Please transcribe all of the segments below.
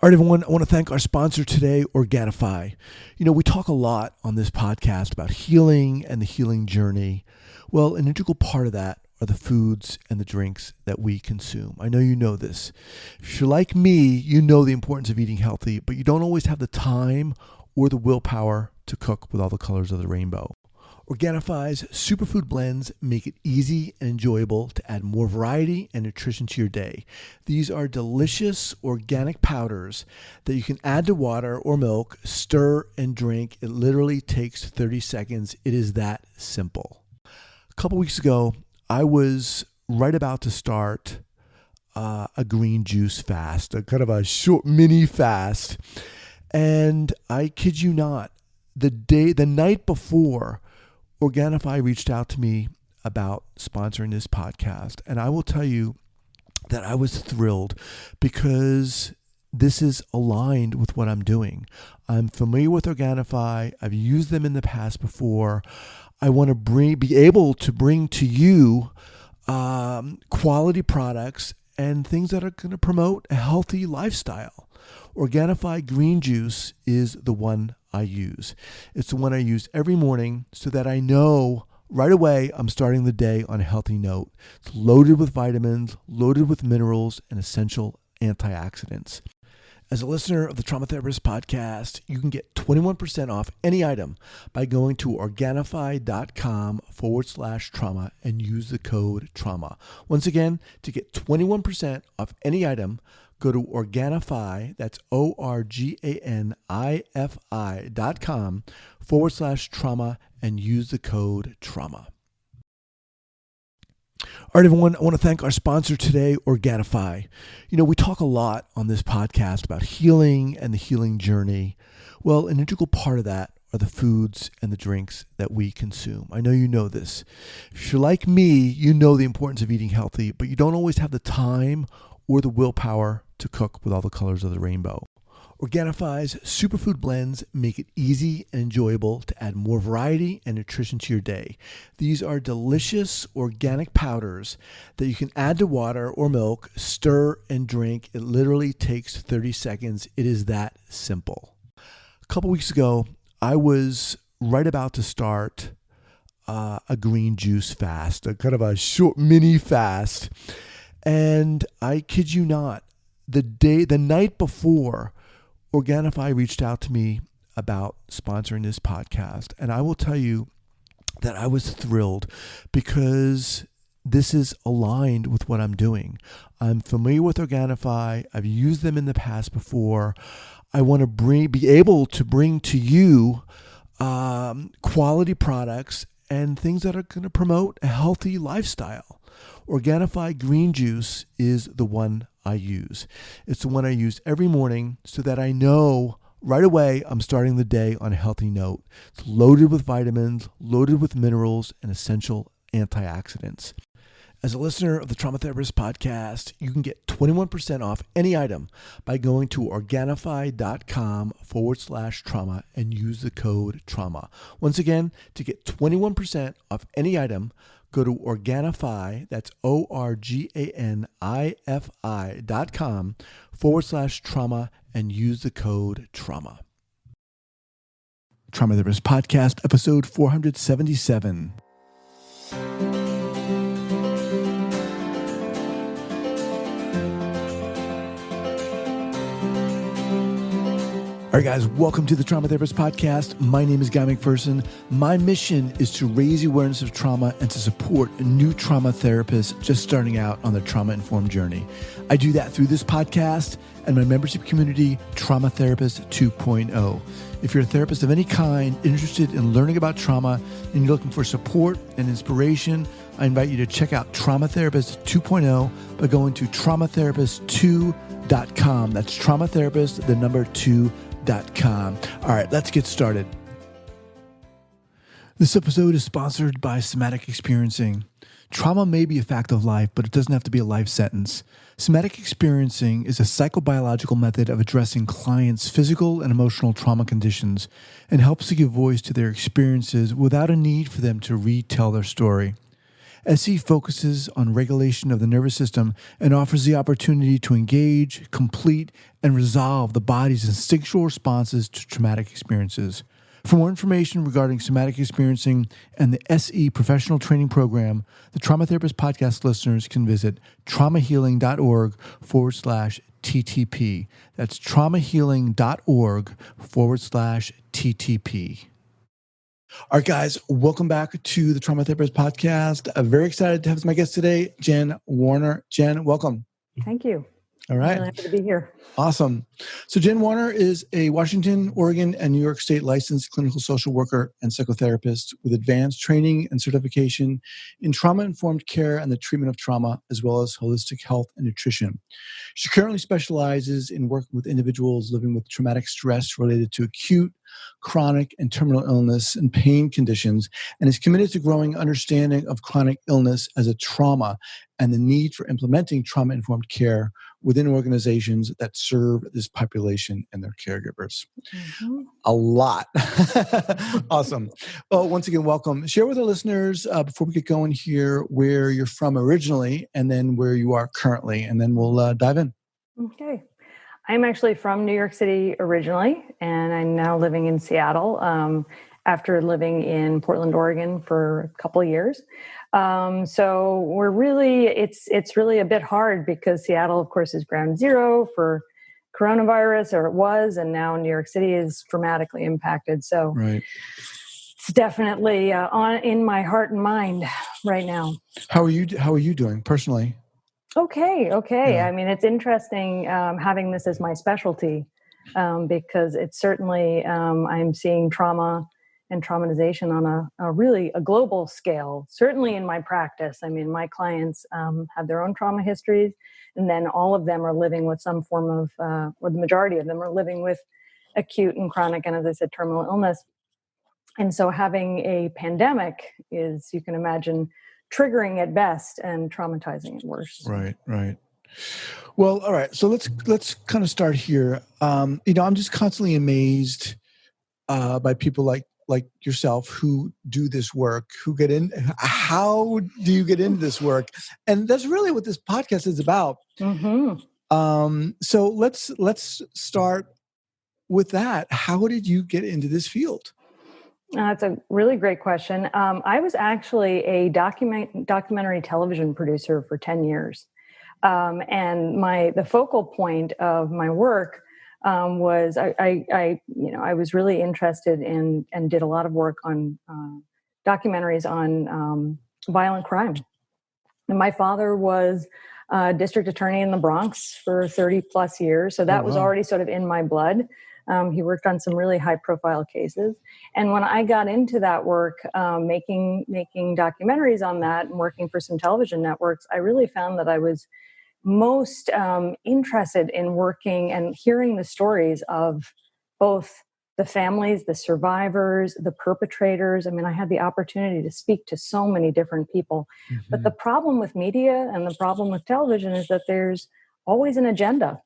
All right, everyone, I want to thank our sponsor today, Organifi. You know, we talk a lot on this podcast about healing and the healing journey. Well, an integral part of that are the foods and the drinks that we consume. I know you know this. If you're like me, you know the importance of eating healthy, but you don't always have the time or the willpower to cook with all the colors of the rainbow. Organifi's superfood blends make it easy and enjoyable to add more variety and nutrition to your day. These are delicious organic powders that you can add to water or milk, stir and drink. It literally takes 30 seconds. It is that simple. A couple weeks ago, I was right about to start a green juice fast, a kind of a short mini fast. And I kid you not, the night before, Organifi reached out to me about sponsoring this podcast. And I will tell you that I was thrilled because this is aligned with what I'm doing. I'm familiar with Organifi. I've used them in the past before. I want to be able to bring to you quality products and things that are going to promote a healthy lifestyle. Organifi green juice is the one I use. It's the one I use every morning so that I know right away I'm starting the day on a healthy note. It's loaded with vitamins, loaded with minerals, and essential antioxidants. As a listener of the Trauma Therapist Podcast, you can get 21% off any item by going to Organifi.com/trauma and use the code TRAUMA. Once again, to get 21% off any item, go to Organifi, that's Organifi.com/trauma and use the code TRAUMA. All right, everyone, I want to thank our sponsor today, Organifi. You know, we talk a lot on this podcast about healing and the healing journey. Well, an integral part of that are the foods and the drinks that we consume. I know you know this. If you're like me, you know the importance of eating healthy, but you don't always have the time or the willpower to cook with all the colors of the rainbow. Organifi's superfood blends make it easy and enjoyable to add more variety and nutrition to your day. These are delicious organic powders that you can add to water or milk, stir and drink. It literally takes 30 seconds. It is that simple. A couple weeks ago, I was right about to start a green juice fast, a kind of a short mini fast. And I kid you not, the night before, Organifi reached out to me about sponsoring this podcast. And I will tell you that I was thrilled because this is aligned with what I'm doing. I'm familiar with Organifi. I've used them in the past before. I want to be able to bring to you quality products and things that are going to promote a healthy lifestyle. Organifi green juice is the one I use. It's the one I use every morning so that I know right away I'm starting the day on a healthy note. It's loaded with vitamins, loaded with minerals, and essential antioxidants. As a listener of the Trauma Therapist Podcast, you can get 21% off any item by going to Organifi.com/trauma and use the code TRAUMA. Once again, to get 21% off any item, go to Organifi, that's Organifi.com/trauma and use the code TRAUMA. Trauma Therapist Podcast, episode 477. All right, guys, welcome to the Trauma Therapist Podcast. My name is Guy McPherson. My mission is to raise awareness of trauma and to support new trauma therapists just starting out on their trauma-informed journey. I do that through this podcast and my membership community, Trauma Therapist 2.0. If you're a therapist of any kind interested in learning about trauma and you're looking for support and inspiration, I invite you to check out Trauma Therapist 2.0 by going to traumatherapist2.com. That's traumatherapist, the number 2.com. All right, let's get started. This episode is sponsored by Somatic Experiencing. Trauma may be a fact of life, but it doesn't have to be a life sentence. Somatic Experiencing is a psychobiological method of addressing clients' physical and emotional trauma conditions and helps to give voice to their experiences without a need for them to retell their story. SE focuses on regulation of the nervous system and offers the opportunity to engage, complete, and resolve the body's instinctual responses to traumatic experiences. For more information regarding somatic experiencing and the SE professional training program, the Trauma Therapist podcast listeners can visit traumahealing.org/TTP. That's traumahealing.org/TTP. All right, guys, welcome back to the Trauma Therapist podcast. I'm very excited to have my guest today, Jen Warner. Jen, welcome. Thank you. All right. I'm really happy to be here. Awesome. So Jen Warner is a Washington, Oregon, and New York State licensed clinical social worker and psychotherapist with advanced training and certification in trauma-informed care and the treatment of trauma, as well as holistic health and nutrition. She currently specializes in working with individuals living with traumatic stress related to acute, chronic, and terminal illness and pain conditions, and is committed to growing understanding of chronic illness as a trauma and the need for implementing trauma-informed care within organizations that serve this population and their caregivers. Mm-hmm. A lot. Awesome. Well, once again, welcome. Share with our listeners, before we get going here, where you're from originally and then where you are currently, and then we'll dive in. Okay. I'm actually from New York City originally, and I'm now living in Seattle after living in Portland, Oregon for a couple of years. So we're really, it's really a bit hard because Seattle, of course, is ground zero for coronavirus, or it was, and now New York City is dramatically impacted. So right. It's definitely in my heart and mind right now. How are you doing personally? Okay. Yeah. I mean, it's interesting having this as my specialty because it's certainly, I'm seeing trauma and traumatization on a global scale, certainly in my practice. I mean, my clients have their own trauma histories, and then all of them are living with some form of, or the majority of them are living with acute and chronic, and as I said, terminal illness. And so having a pandemic is, you can imagine, triggering at best and traumatizing at worst. Right. Well, all right. So let's kind of start here. I'm just constantly amazed by people like yourself who do this work, who get in. How do you get into this work? And that's really what this podcast is about. Mm-hmm. So let's start with that. How did you get into this field? That's a really great question. I was actually a documentary television producer for 10 years. And the focal point of my work was I was really interested in and did a lot of work on documentaries on violent crime. And my father was district attorney in the Bronx for 30 plus years. So that was already sort of in my blood. He worked on some really high profile cases. And when I got into that work, making documentaries on that and working for some television networks, I really found that I was most interested in working and hearing the stories of both the families, the survivors, the perpetrators. I mean, I had the opportunity to speak to so many different people. Mm-hmm. But the problem with media and the problem with television is that there's always an agenda.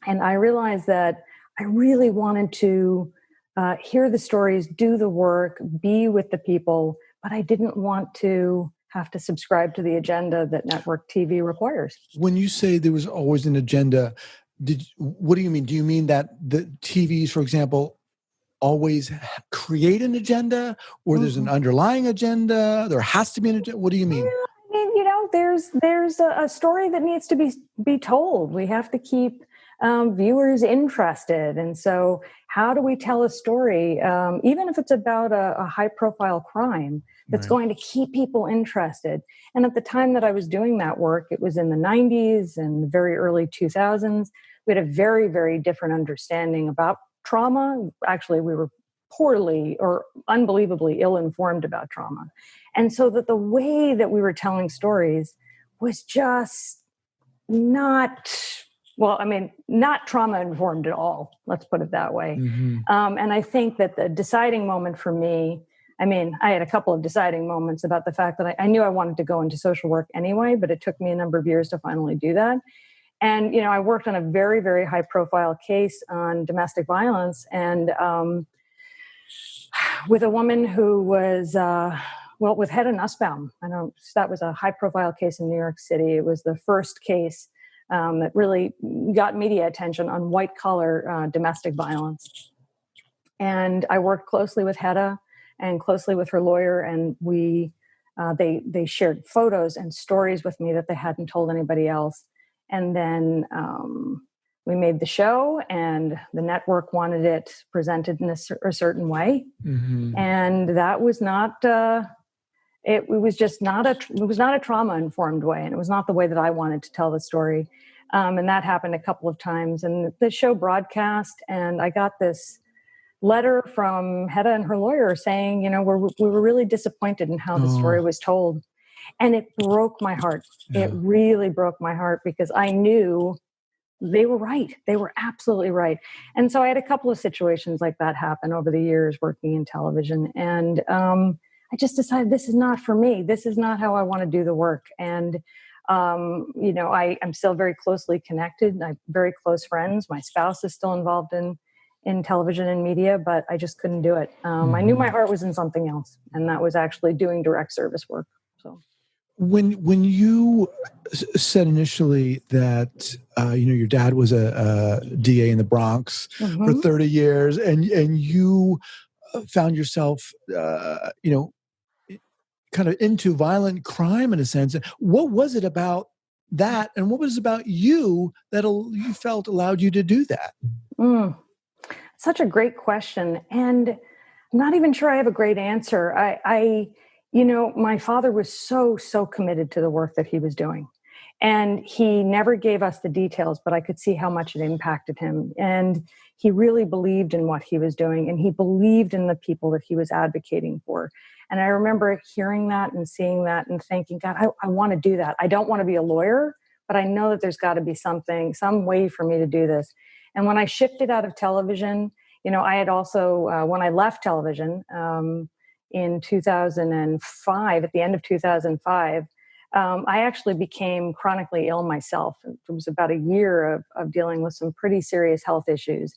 And I realized that I really wanted to hear the stories, do the work, be with the people, but I didn't want to have to subscribe to the agenda that network TV requires. When you say there was always an agenda, what do you mean? Do you mean that the TVs, for example, always create an agenda, or there's an underlying agenda? There has to be an agenda. What do you mean? Yeah, I mean, there's a story that needs to be told. We have to keep viewers interested. And so how do we tell a story, even if it's about a high-profile crime, that's going to keep people interested? And at the time that I was doing that work, it was in the 90s and the very early 2000s. We had a very, very different understanding about trauma. Actually, we were poorly or unbelievably ill-informed about trauma. And so that the way that we were telling stories was just not trauma-informed at all. Let's put it that way. Mm-hmm. And I think that the deciding moment for me, I had a couple of deciding moments about the fact that I knew I wanted to go into social work anyway, but it took me a number of years to finally do that. And, I worked on a very, very high-profile case on domestic violence, and with a woman who was Well, with Hedda Nussbaum, that was a high-profile case in New York City. It was the first case that really got media attention on white-collar domestic violence. And I worked closely with Hedda and closely with her lawyer, and they shared photos and stories with me that they hadn't told anybody else. And then we made the show, and the network wanted it presented in a certain way. Mm-hmm. And that was not. It was not a trauma-informed way, and it was not the way that I wanted to tell the story. And that happened a couple of times. And the show broadcast, and I got this letter from Hedda and her lawyer saying, we were really disappointed in how the story was told. And it broke my heart. Yeah. It really broke my heart, because I knew they were right. They were absolutely right. And so I had a couple of situations like that happen over the years working in television. And I just decided, this is not for me. This is not how I want to do the work. And, I'm still very closely connected. I have very close friends. My spouse is still involved in television and media, but I just couldn't do it. I knew my heart was in something else, and that was actually doing direct service work. So when you said initially that, your dad was a DA in the Bronx for 30 years and you found yourself, kind of into violent crime in a sense. What was it about that, and what was it about you that you felt allowed you to do that? Such a great question, and I'm not even sure I have a great answer. My father was so committed to the work that he was doing, and he never gave us the details, but I could see how much it impacted him. And he really believed in what he was doing, and he believed in the people that he was advocating for. And I remember hearing that and seeing that and thinking, God, I want to do that. I don't want to be a lawyer, but I know that there's got to be some way for me to do this. And when I shifted out of television, I had also, when I left television in 2005, at the end of 2005, I actually became chronically ill myself. It was about a year of dealing with some pretty serious health issues.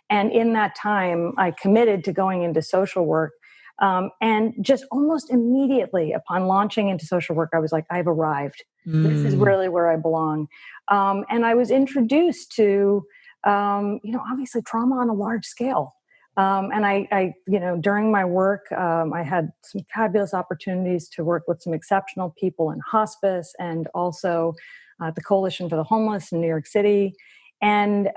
And in that time, I committed to going into social work. And just almost immediately upon launching into social work, I was like, I've arrived. This is really where I belong. And I was introduced to, obviously trauma on a large scale. And I during my work, I had some fabulous opportunities to work with some exceptional people in hospice and also the Coalition for the Homeless in New York City. And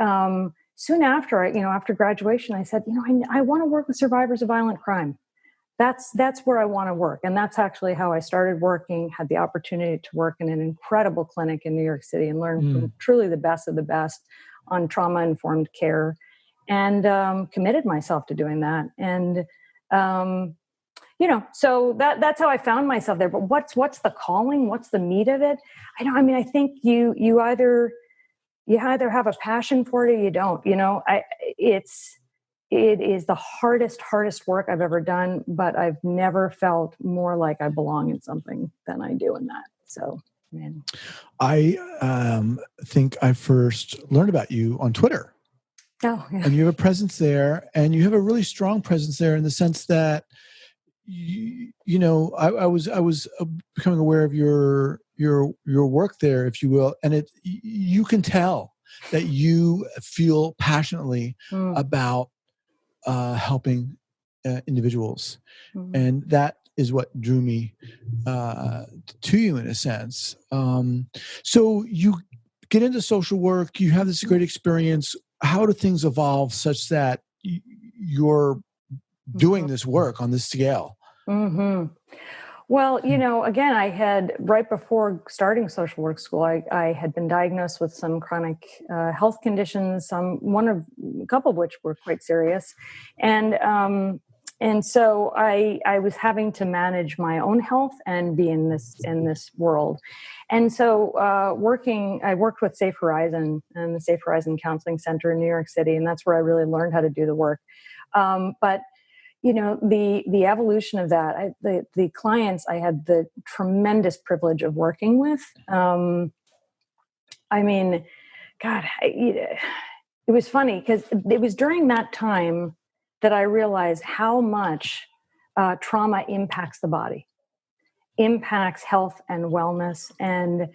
soon after, after graduation, I said, I want to work with survivors of violent crime. That's where I want to work. And that's actually how I started working, had the opportunity to work in an incredible clinic in New York City and learn from truly the best of the best on trauma-informed care, and committed myself to doing that. And, so that's how I found myself there. But what's the calling? What's the meat of it? I think you either have a passion for it or you don't. It is the hardest work I've ever done, but I've never felt more like I belong in something than I do in that. So, man. I think I first learned about you on Twitter. Oh, yeah. And you have a presence there, and you have a really strong presence there in the sense that, I was becoming aware of your work there, if you will, and you can tell that you feel passionately about helping individuals. And that is what drew me to you in a sense. So you get into social work, you have this great experience. How do things evolve such that you're doing this work on this scale? Well, again, I had, right before starting social work school, I had been diagnosed with some chronic health conditions, a couple of which were quite serious. And so I was having to manage my own health and be in this world. And so I worked with Safe Horizon and the Safe Horizon Counseling Center in New York City, and that's where I really learned how to do the work. But the evolution of that, the clients I had the tremendous privilege of working with. It was funny because it was during that time that I realized how much trauma impacts the body. impacts health and wellness. And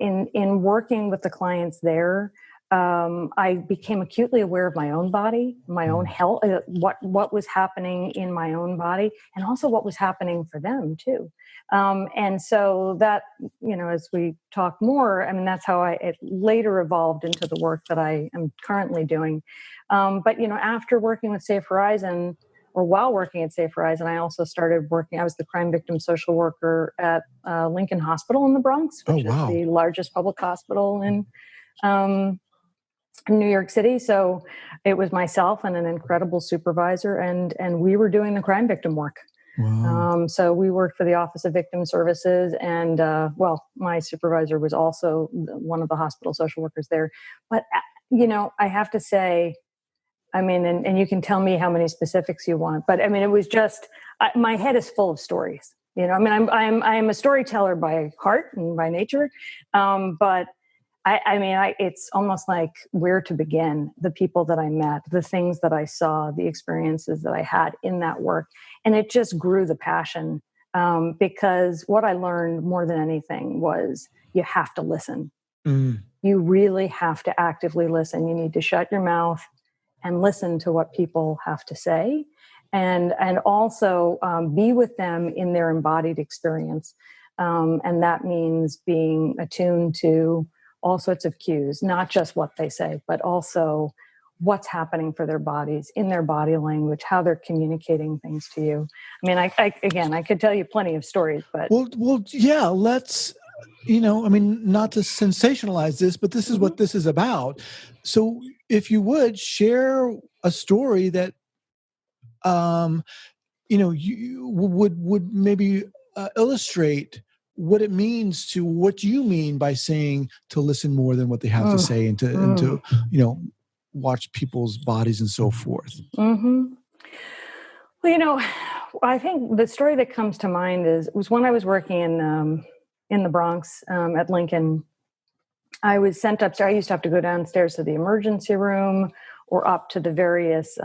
in working with the clients there, I became acutely aware of my own body, my own health, what was happening in my own body, and also what was happening for them too. And so that, as we talk more, I mean, that's how it later evolved into the work that I am currently doing. But, after working with Safe Horizon, or while working at Safe Horizon, I also started working. I was the crime victim social worker at Lincoln Hospital in the Bronx, which is the largest public hospital in New York City. So it was myself and an incredible supervisor, and we were doing the crime victim work. Wow. So we worked for the Office of Victim Services, and my supervisor was also one of the hospital social workers there. But I have to say, I mean, and you can tell me how many specifics you want, but I mean, it was just my head is full of stories. I mean, I'm a storyteller by heart and by nature, but it's almost like where to begin. The people that I met, the things that I saw, the experiences that I had in that work, and it just grew the passion. Because what I learned more than anything was you have to listen. You really have to actively listen. You need to shut your mouth and listen to what people have to say, and also be with them in their embodied experience. And that means being attuned to all sorts of cues, not just what they say, but also what's happening for their bodies, in their body language, how they're communicating things to you. I mean, I could tell you plenty of stories, but well, yeah, let's, I mean, not to sensationalize this, but this is what this is about. So if you would share a story that, you would maybe illustrate what it means to what you mean by saying to listen more than what they have to say, and to watch people's bodies and so forth. Well, I think the story that comes to mind was when I was working in the Bronx at Lincoln. I was sent upstairs. I used to have to go downstairs to the emergency room or up to the various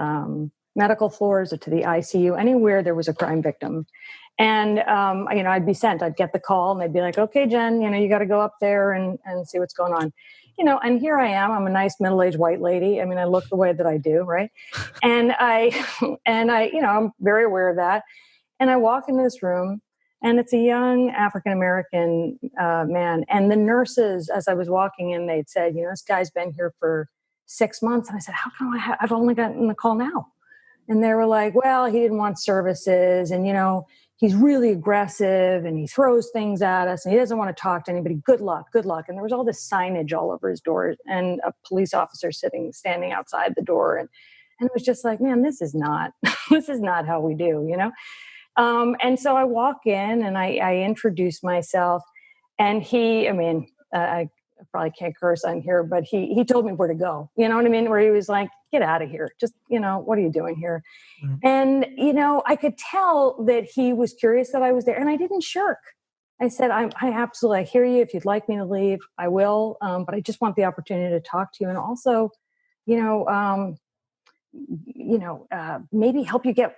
medical floors or to the ICU, anywhere there was a crime victim. And, I'd be sent. I'd get the call and they'd be like, okay, Jen, you got to go up there and see what's going on. And here I am. I'm a nice middle-aged white lady. I mean, I look the way that I do, right? And I'm very aware of that. And I walk into this room, and it's a young African-American man. And the nurses, as I was walking in, they'd said, this guy's been here for 6 months. And I said, how come I've only gotten the call now? And they were like, well, he didn't want services. And, he's really aggressive and he throws things at us and he doesn't want to talk to anybody. Good luck, good luck. And there was all this signage all over his door and a police officer standing outside the door. And it was just like, man, this is not how we do, And so I walk in and I introduce myself, and I probably can't curse on here, but he told me where to go. You know what I mean? Where he was like, get out of here. Just, what are you doing here? Mm-hmm. And, I could tell that he was curious that I was there, and I didn't shirk. I said, I absolutely, I hear you. If you'd like me to leave, I will. But I just want the opportunity to talk to you. And also, maybe help you get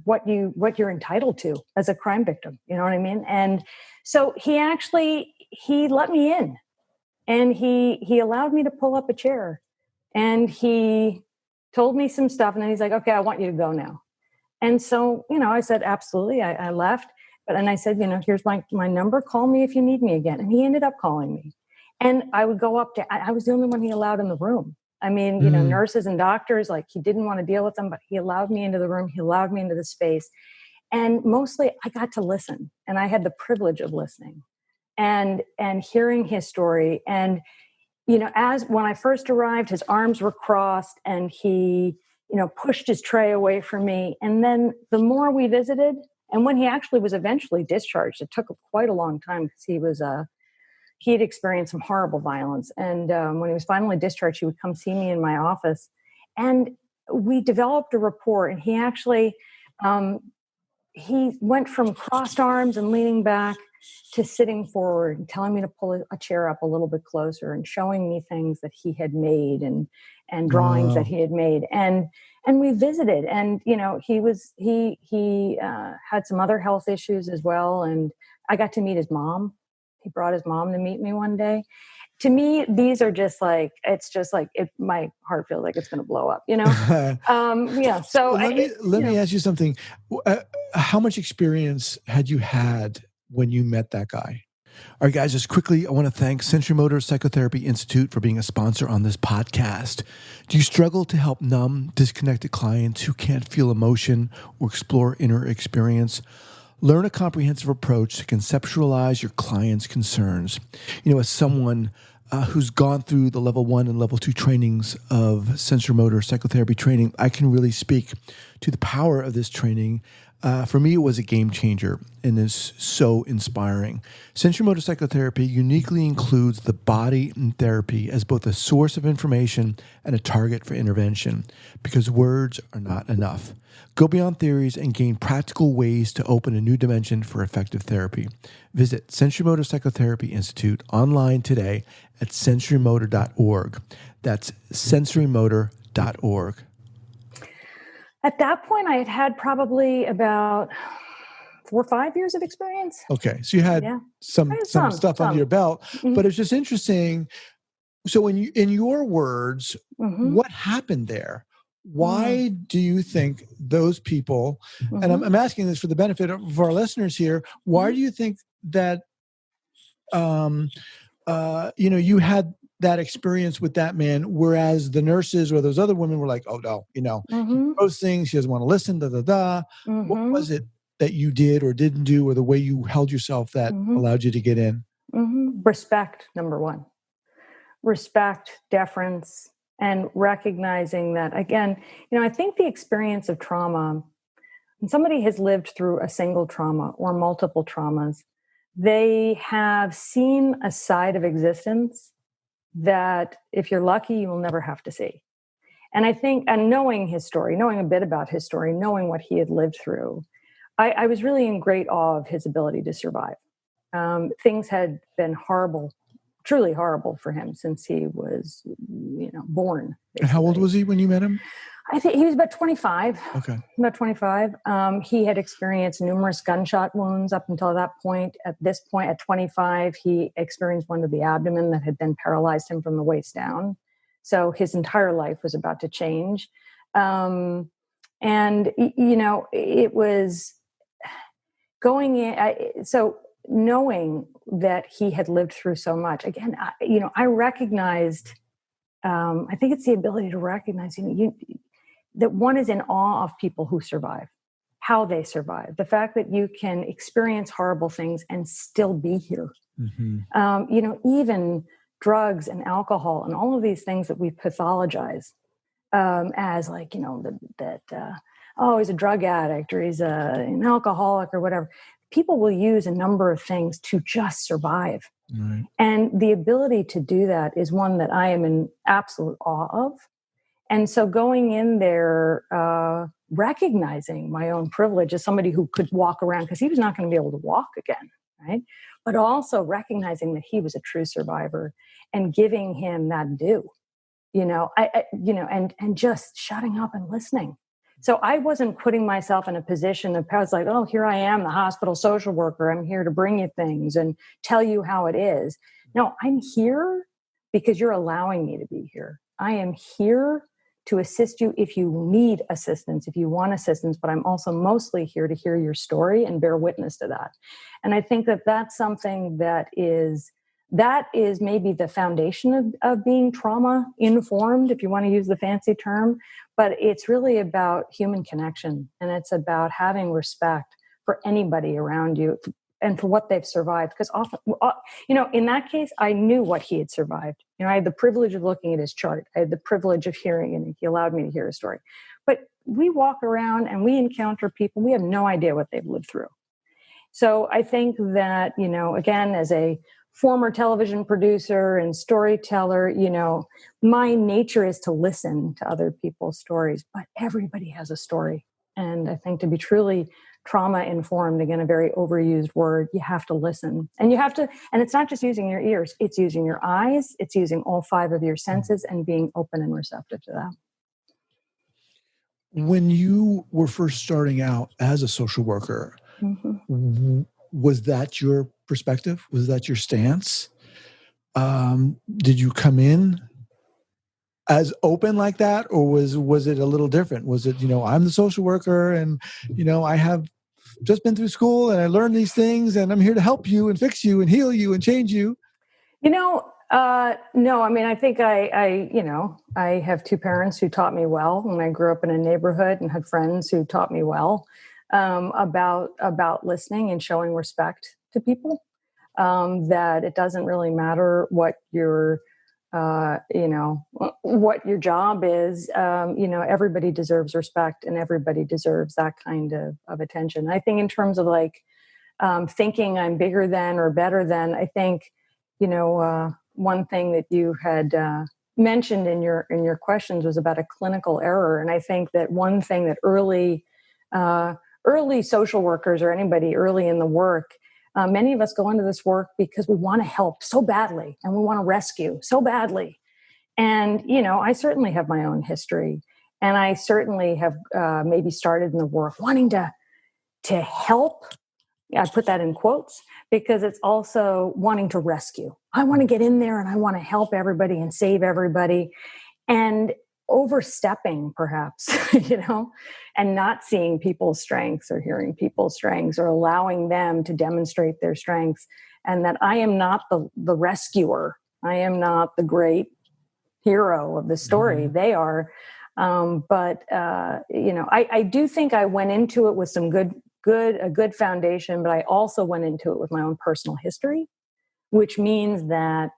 what you're entitled to as a crime victim. You know what I mean? And so he let me in, and he allowed me to pull up a chair, and he told me some stuff. And then he's like, okay, I want you to go now. And so, I said, absolutely. I left, and I said, here's my number. Call me if you need me again. And he ended up calling me, and I would go up to, I was the only one he allowed in the room. I mean, nurses and doctors, like, he didn't want to deal with them, but he allowed me into the room. He allowed me into the space. And mostly I got to listen, and I had the privilege of listening and hearing his story. And, as when I first arrived, his arms were crossed and he, pushed his tray away from me. And then the more we visited, and when he actually was eventually discharged, it took quite a long time because he had experienced some horrible violence. And when he was finally discharged, he would come see me in my office. And we developed a rapport. And he actually, he went from crossed arms and leaning back to sitting forward and telling me to pull a chair up a little bit closer and showing me things that he had made and drawings that he had made. And we visited, and, he had some other health issues as well. And I got to meet his mom. He brought his mom to meet me one day. To me, these are just like, my heart feels like it's going to blow up, So let me ask you something. How much experience had you had when you met that guy? All right, guys, just quickly, I want to thank Sensory Motor Psychotherapy Institute for being a sponsor on this podcast. Do you struggle to help numb, disconnected clients who can't feel emotion or explore inner experience? Learn a comprehensive approach to conceptualize your client's concerns. As someone who's gone through the level 1 and level 2 trainings of sensory motor psychotherapy training, I can really speak to the power of this training. For me, it was a game changer and is so inspiring. Sensory motor psychotherapy uniquely includes the body in therapy as both a source of information and a target for intervention, because words are not enough. Go beyond theories and gain practical ways to open a new dimension for effective therapy. Visit Sensory Motor Psychotherapy Institute online today at sensorymotor.org. That's sensorymotor.org. At that point, I had probably about 4 or 5 years of experience. Okay. So you had some stuff under your belt, but it's just interesting. So in your words, what happened there? Why do you think those people, and I'm asking this for the benefit of our listeners here, why do you think that, you had that experience with that man, whereas the nurses or those other women were like, oh no, he knows things, he doesn't want to listen, What was it that you did or didn't do, or the way you held yourself that allowed you to get in? Respect, number one. Respect, deference, and recognizing that, again, I think the experience of trauma, when somebody has lived through a single trauma or multiple traumas, they have seen a side of existence that, if you're lucky, you will never have to see. And I think, and knowing his story, knowing a bit about his story, knowing what he had lived through, I was really in great awe of his ability to survive. Things had been horrible, truly horrible for him since he was, born. Basically. And how old was he when you met him? I think he was about 25. Okay. About 25. He had experienced numerous gunshot wounds up until that point. At this point, at 25, he experienced one to the abdomen that had then paralyzed him from the waist down. So his entire life was about to change. And, it was going in. So knowing that he had lived through so much, again, I recognized, I think it's the ability to recognize, that one is in awe of people who survive, how they survive, the fact that you can experience horrible things and still be here. Even drugs and alcohol and all of these things that we pathologize as like, he's a drug addict, or he's an alcoholic or whatever. People will use a number of things to just survive. Right. And the ability to do that is one that I am in absolute awe of. And so going in there, recognizing my own privilege as somebody who could walk around, because he was not going to be able to walk again, right? But also recognizing that he was a true survivor and giving him that due, and just shutting up and listening. So I wasn't putting myself in a position of, I was like, oh, here I am, the hospital social worker. I'm here to bring you things and tell you how it is. No, I'm here because you're allowing me to be here. I am here to assist you if you need assistance, if you want assistance, but I'm also mostly here to hear your story and bear witness to that. And I think that that's something that is maybe the foundation of being trauma informed, if you want to use the fancy term, but it's really about human connection. And it's about having respect for anybody around you and for what they've survived. Because often, in that case, I knew what he had survived. I had the privilege of looking at his chart. I had the privilege of hearing, and he allowed me to hear his story. But we walk around and we encounter people, we have no idea what they've lived through. So I think that, again, as a former television producer and storyteller, my nature is to listen to other people's stories, but everybody has a story. And I think to be truly trauma informed, again, a very overused word. You have to listen, and it's not just using your ears, it's using your eyes, it's using all 5 of your senses and being open and receptive to that. When you were first starting out as a social worker, was that your perspective? Was that your stance? Did you come in as open like that, or was it a little different? Was it, I'm the social worker and, I have just been through school and I learned these things and I'm here to help you and fix you and heal you and change you? No, I mean, I think I have 2 parents who taught me well, and I grew up in a neighborhood and had friends who taught me well about listening and showing respect to people. That it doesn't really matter what what your job is. Everybody deserves respect, and everybody deserves that kind of attention. I think in terms of thinking I'm bigger than or better than, I think, one thing that you had mentioned in your questions was about a clinical error. And I think that one thing that early social workers or anybody early in the work, many of us go into this work because we want to help so badly and we want to rescue so badly. And, I certainly have my own history, and I certainly have maybe started in the work wanting to help. I put that in quotes because it's also wanting to rescue. I want to get in there and I want to help everybody and save everybody, and overstepping perhaps, and not seeing people's strengths or hearing people's strengths or allowing them to demonstrate their strengths. And that I am not the rescuer. I am not the great hero of the story. They are. I do think I went into it with some a good foundation, but I also went into it with my own personal history, which means that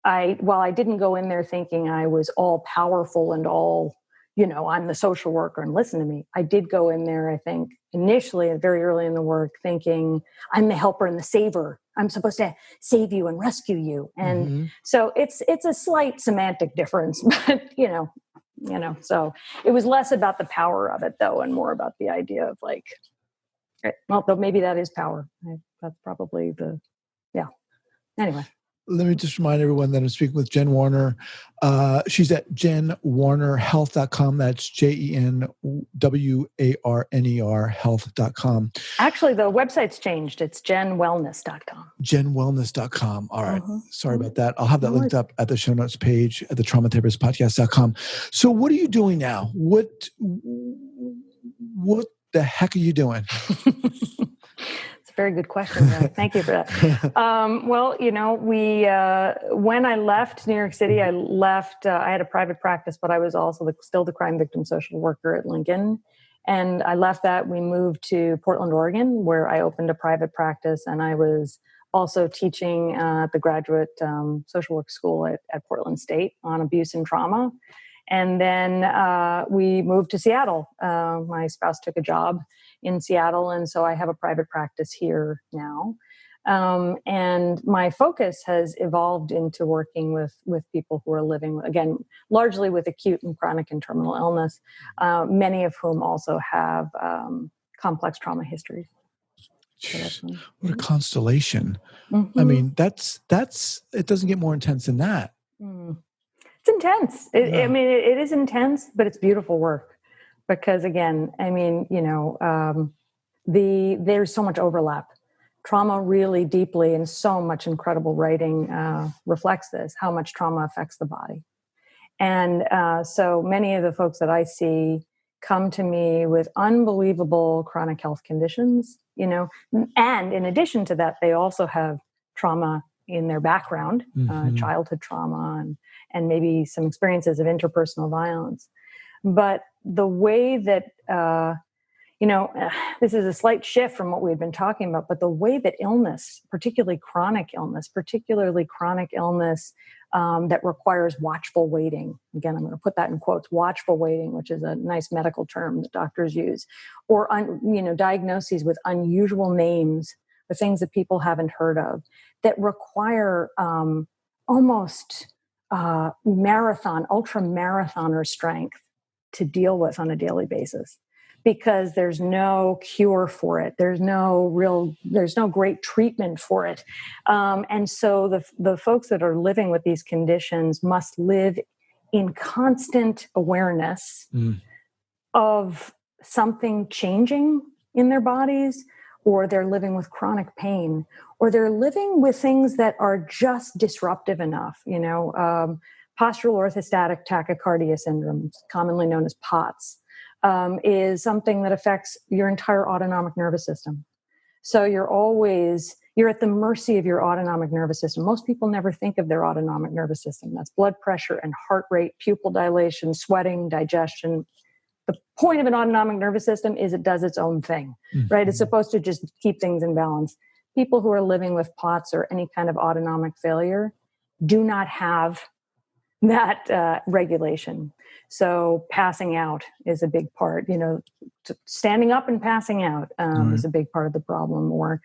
while I didn't go in there thinking I was all powerful and all, I'm the social worker and listen to me. I did go in there, I think, initially, very early in the work, thinking I'm the helper and the saver. I'm supposed to save you and rescue you. And so it's a slight semantic difference, but, so it was less about the power of it, though, and more about the idea of though maybe that is power. That's probably anyway. Let me just remind everyone that I'm speaking with Jen Warner. She's at jenwarnerhealth.com. That's JenWarner health.com. Actually, the website's changed. It's jenwellness.com. Jenwellness.com. All right. Sorry about that. I'll have that linked up at the show notes page at the traumatherapistpodcast.com. So what are you doing now? What the heck are you doing? Very good question. Thank you for that. When I left New York City, I had a private practice, but I was also still the crime victim social worker at Lincoln. And I left that. We moved to Portland, Oregon, where I opened a private practice. And I was also teaching at the graduate social work school at Portland State on abuse and trauma. And then we moved to Seattle. My spouse took a job in Seattle, and so I have a private practice here now. And my focus has evolved into working with people who are living, again, largely with acute and chronic and terminal illness, many of whom also have complex trauma histories. What a constellation. I mean, that's it doesn't get more intense than that. It's intense. It is intense, but it's beautiful work. Because again, there's so much overlap. Trauma really deeply, and so much incredible writing reflects this, how much trauma affects the body. And so many of the folks that I see come to me with unbelievable chronic health conditions, and in addition to that, they also have trauma in their background, childhood trauma, and maybe some experiences of interpersonal violence. But the way that, this is a slight shift from what we've been talking about, but the way that illness, particularly chronic illness that requires watchful waiting. Again, I'm going to put that in quotes, watchful waiting, which is a nice medical term that doctors use, or, diagnoses with unusual names, or things that people haven't heard of, that require almost ultra marathoner strength to deal with on a daily basis. because there's no cure for it. There's no great treatment for it. And so the folks that are living with these conditions must live in constant awareness of something changing in their bodies, or they're living with chronic pain, or they're living with things that are just disruptive enough. Postural orthostatic tachycardia syndrome, commonly known as POTS, is something that affects your entire autonomic nervous system. So you're at the mercy of your autonomic nervous system. Most people never think of their autonomic nervous system. That's blood pressure and heart rate, pupil dilation, sweating, digestion. The point of an autonomic nervous system is it does its own thing, right? It's supposed to just keep things in balance. People who are living with POTS or any kind of autonomic failure do not have that regulation. So passing out is a big part. Standing up and passing out is a big part of the problem, or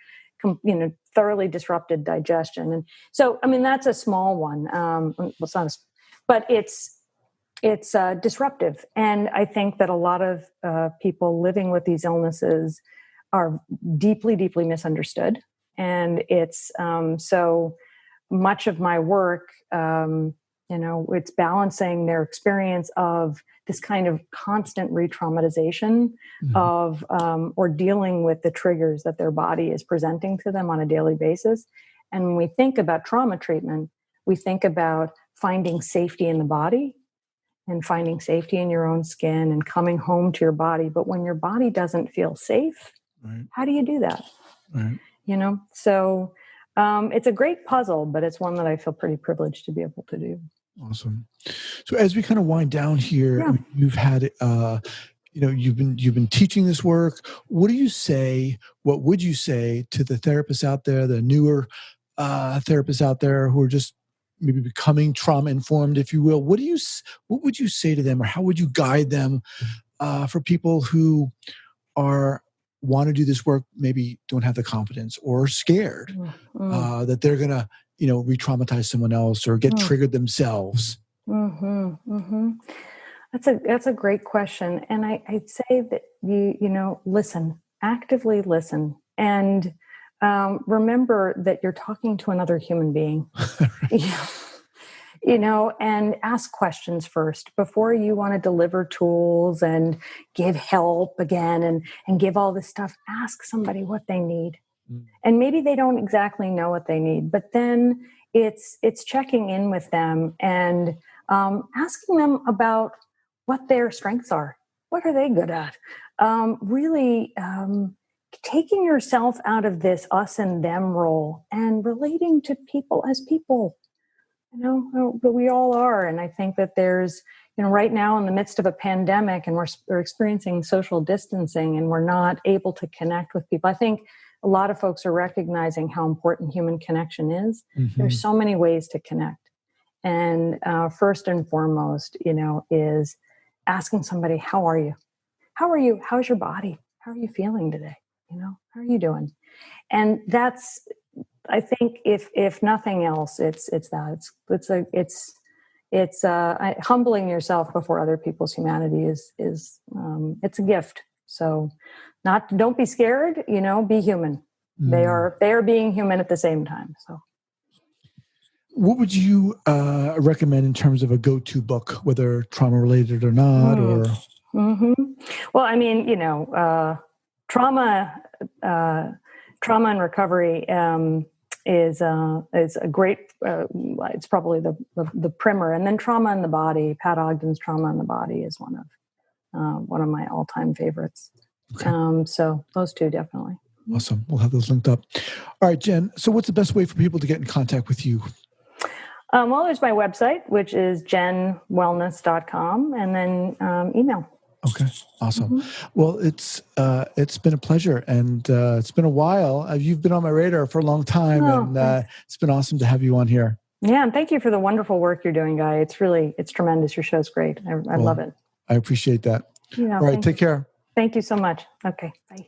thoroughly disrupted digestion. And so, that's a small one. It's not, but it's disruptive. And I think that a lot of people living with these illnesses are deeply, deeply misunderstood. And it's so much of my work. It's balancing their experience of this kind of constant re-traumatization of, or dealing with the triggers that their body is presenting to them on a daily basis. And when we think about trauma treatment, we think about finding safety in the body and finding safety in your own skin and coming home to your body. But when your body doesn't feel safe, how do you do that? Right. So it's a great puzzle, but it's one that I feel pretty privileged to be able to do. Awesome. So as we kind of wind down here, you've had, you've been teaching this work. What would you say to the therapists out there, the newer therapists out there who are just maybe becoming trauma informed, if you will? What would you say to them, or how would you guide them for people who want to do this work, maybe don't have the confidence or scared that they're going to, re-traumatize someone else or get triggered themselves? That's a great question. And I'd say that listen, actively listen, and remember that you're talking to another human being. And ask questions first before you want to deliver tools and give help again and give all this stuff. Ask somebody what they need. And maybe they don't exactly know what they need, but then it's checking in with them and asking them about what their strengths are. What are they good at? Really taking yourself out of this us and them role and relating to people as people. But we all are. And I think that there's, right now in the midst of a pandemic, and we're experiencing social distancing, and we're not able to connect with people. I think a lot of folks are recognizing how important human connection is. There's so many ways to connect. And first and foremost, is asking somebody, how are you? How are you? How's your body? How are you feeling today? How are you doing? And that's, I think if nothing else, it's humbling yourself before other people's humanity is it's a gift. So don't be scared, be human. They are being human at the same time. So what would you recommend in terms of a go-to book, whether trauma related or not, or? Well, trauma and recovery, is a great, it's probably the primer. And then Trauma in the Body, Pat Ogden's Trauma in the Body is one of my all-time favorites. Okay. So those two definitely. Awesome. We'll have those linked up. All right, Jen. So what's the best way for people to get in contact with you? Well, there's my website, which is jenwellness.com, and then email. Okay. Awesome. Well, it's been a pleasure, and it's been a while. You've been on my radar for a long time, and it's been awesome to have you on here. Yeah, and thank you for the wonderful work you're doing, Guy. It's tremendous. Your show's great. I love it. I appreciate that. Yeah, all right, take care. Thank you so much. Okay, bye.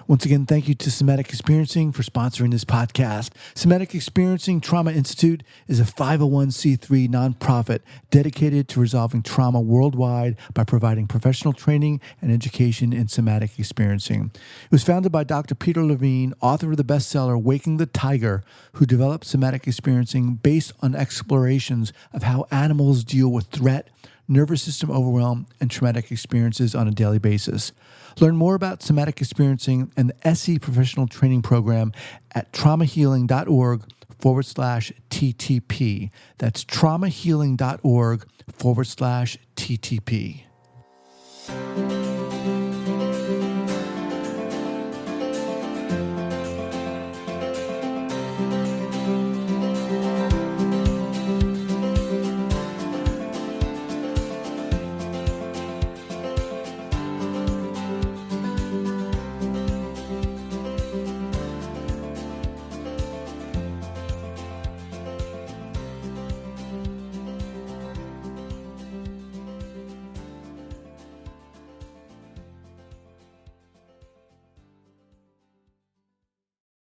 Once again, thank you to Somatic Experiencing for sponsoring this podcast. Somatic Experiencing Trauma Institute is a 501c3 nonprofit dedicated to resolving trauma worldwide by providing professional training and education in somatic experiencing. It was founded by Dr. Peter Levine, author of the bestseller Waking the Tiger, who developed somatic experiencing based on explorations of how animals deal with threat, nervous system overwhelm, and traumatic experiences on a daily basis. Learn more about somatic experiencing and the SE Professional Training Program at traumahealing.org/TTP. That's traumahealing.org/TTP.